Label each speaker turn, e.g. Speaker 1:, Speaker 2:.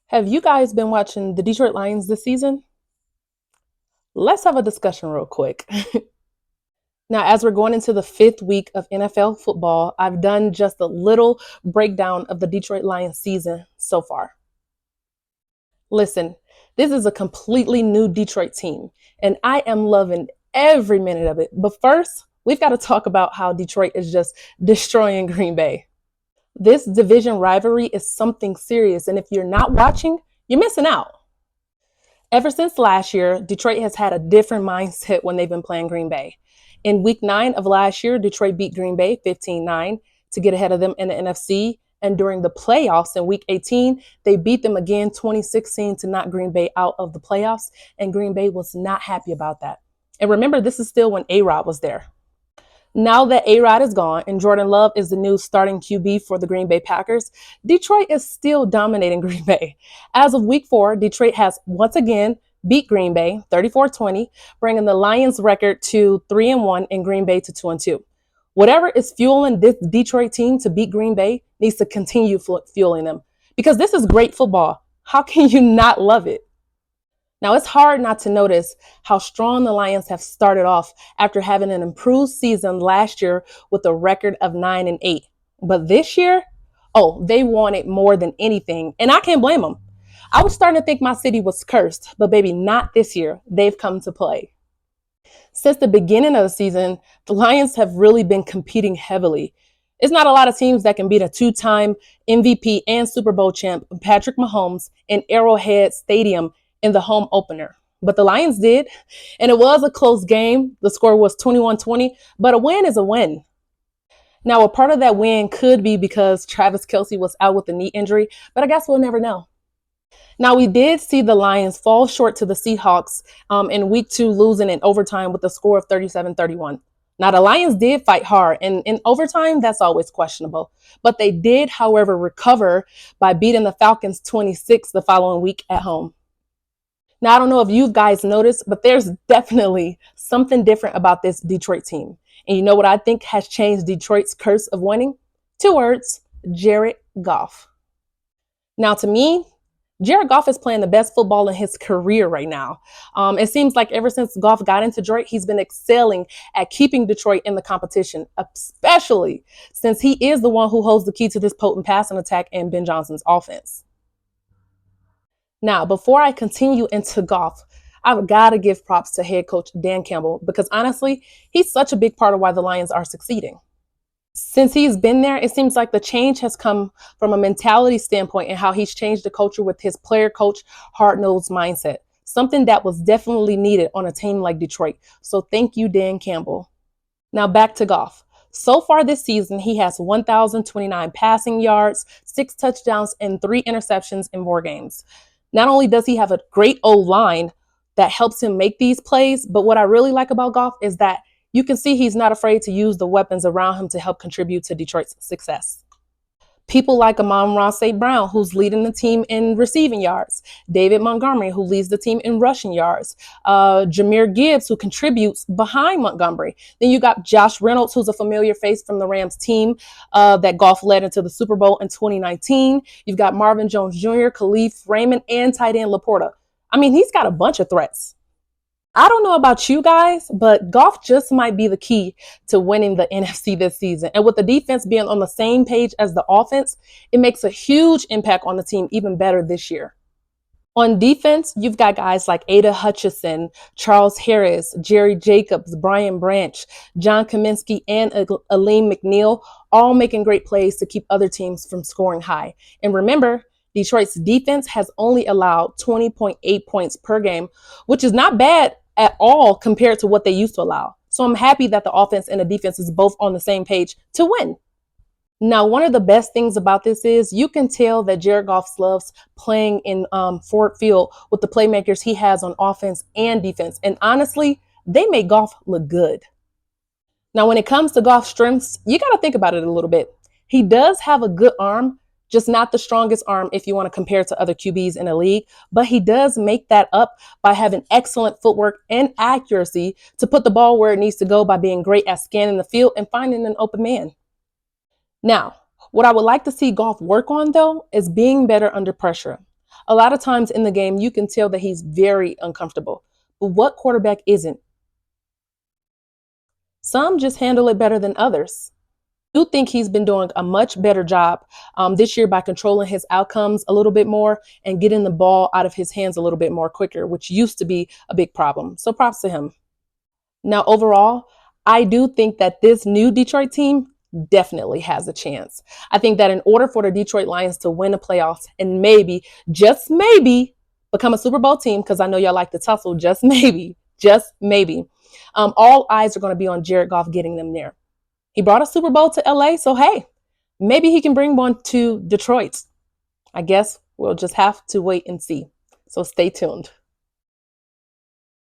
Speaker 1: Have you guys been watching the Detroit Lions this season? Let's have a discussion real quick. Now, as we're going into the fifth week of NFL football, I've done just a little breakdown of the Detroit Lions season so far. Listen, this is a completely new Detroit team, and I am loving every minute of it. But first, we've got to talk about how Detroit is just destroying Green Bay. This division rivalry is something serious, and if you're not watching, you're missing out. Ever since last year, Detroit has had a different mindset when they've been playing Green Bay. In week 9 of last year, Detroit beat Green Bay 15-9 to get ahead of them in the NFC. And during the playoffs in week 18, they beat them again 2016 to knock Green Bay out of the playoffs. And Green Bay was not happy about that. And remember, this is still when A-Rod was there. Now that A-Rod is gone and Jordan Love is the new starting QB for the Green Bay Packers, Detroit is still dominating Green Bay. As of week 4, Detroit has once again beat Green Bay 34-20, bringing the Lions record to 3-1 and Green Bay to 2-2. Whatever is fueling this Detroit team to beat Green Bay needs to continue fueling them because this is great football. How can you not love it? Now, it's hard not to notice how strong the Lions have started off after having an improved season last year with a record of 9-8. But this year, they wanted more than anything, and I can't blame them. I was starting to think my city was cursed, but baby, not this year. They've come to play. Since the beginning of the season, the Lions have really been competing heavily. It's not a lot of teams that can beat a two-time MVP and Super Bowl champ Patrick Mahomes in Arrowhead Stadium in the home opener. But the Lions did, and it was a close game. The score was 21-20, but a win is a win. Now, a part of that win could be because Travis Kelce was out with a knee injury, but I guess we'll never know. Now, we did see the Lions fall short to the Seahawks in week 2, losing in overtime with a score of 37-31. Now, the Lions did fight hard, and in overtime, that's always questionable. But they did, however, recover by beating the Falcons 26 the following week at home. Now, I don't know if you guys noticed, but there's definitely something different about this Detroit team. And you know what I think has changed Detroit's curse of winning? 2 words, Jared Goff. Now, to me, Jared Goff is playing the best football in his career right now. It seems like ever since Goff got into Detroit, he's been excelling at keeping Detroit in the competition, especially since he is the one who holds the key to this potent passing attack in Ben Johnson's offense. Now, before I continue into Goff, I've got to give props to head coach Dan Campbell because honestly, he's such a big part of why the Lions are succeeding. Since he's been there, it seems like the change has come from a mentality standpoint and how he's changed the culture with his player coach, hard-nosed mindset, something that was definitely needed on a team like Detroit. So thank you, Dan Campbell. Now back to Goff. So far this season, he has 1,029 passing yards, 6 touchdowns, and 3 interceptions in 4 games. Not only does he have a great O-line that helps him make these plays, but what I really like about Goff is that you can see he's not afraid to use the weapons around him to help contribute to Detroit's success. People like Amon-Ra St. Brown, who's leading the team in receiving yards. David Montgomery, who leads the team in rushing yards. Jahmyr Gibbs, who contributes behind Montgomery. Then you got Josh Reynolds, who's a familiar face from the Rams team that Goff led into the Super Bowl in 2019. You've got Marvin Jones Jr., Khalif Raymond, and tight end Laporta. I mean, he's got a bunch of threats. I don't know about you guys, but Goff just might be the key to winning the NFC this season. And with the defense being on the same page as the offense, it makes a huge impact on the team even better this year. On defense, you've got guys like Ada Hutchinson, Charles Harris, Jerry Jacobs, Brian Branch, John Kaminsky, and Aleem McNeil, all making great plays to keep other teams from scoring high. And remember, Detroit's defense has only allowed 20.8 points per game, which is not bad at all compared to what they used to allow. So I'm happy that the offense and the defense is both on the same page to win. Now, one of the best things about this is you can tell that Jared Goff loves playing in Ford Field with the playmakers he has on offense and defense. And honestly, they make Goff look good. Now, when it comes to Goff's strengths, you got to think about it a little bit. He does have a good arm, just not the strongest arm if you want to compare to other QBs in the league, but he does make that up by having excellent footwork and accuracy to put the ball where it needs to go by being great at scanning the field and finding an open man. Now, what I would like to see Goff work on, though, is being better under pressure. A lot of times in the game, you can tell that he's very uncomfortable. But what quarterback isn't? Some just handle it better than others. I do think he's been doing a much better job this year by controlling his outcomes a little bit more and getting the ball out of his hands a little bit more quicker, which used to be a big problem. So props to him. Now, overall, I do think that this new Detroit team definitely has a chance. I think that in order for the Detroit Lions to win the playoffs and maybe, just maybe, become a Super Bowl team, because I know y'all like to tussle, just maybe, all eyes are going to be on Jared Goff getting them there. He brought a Super Bowl to LA, so hey, maybe he can bring one to Detroit. I guess we'll just have to wait and see. So stay tuned.